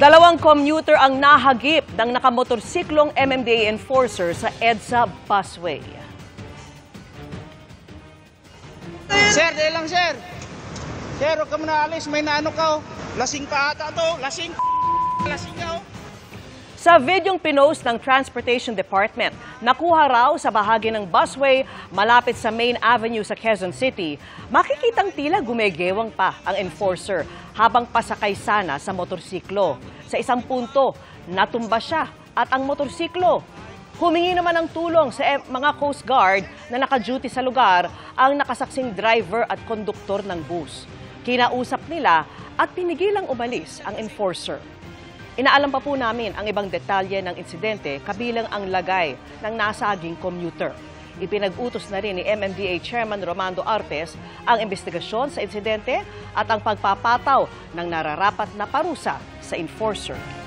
Dalawang commuter ang nahagip ng nakamotorsiklong MMDA enforcer sa EDSA busway. Sir, dahil lang sir. Sir, huwag ka muna alis. May naano ka. Lasing ka ata to. Lasing ka. Sa videong pinost ng Transportation Department, nakuha raw sa bahagi ng busway malapit sa Main Avenue sa Quezon City, makikitang tila gumegewang pa ang enforcer habang pasakay sana sa motorsiklo. Sa isang punto, natumba siya at ang motorsiklo. Humingi naman ng tulong sa mga Coast Guard na naka-duty sa lugar ang nakasaksing driver at konduktor ng bus. Kinausap nila at pinigilang umalis ang enforcer. Inaalam pa po namin ang ibang detalye ng insidente kabilang ang lagay ng nasaging commuter. Ipinag-utos na rin ni MMDA Chairman Romando Artes ang investigasyon sa insidente at ang pagpapataw ng nararapat na parusa sa enforcer.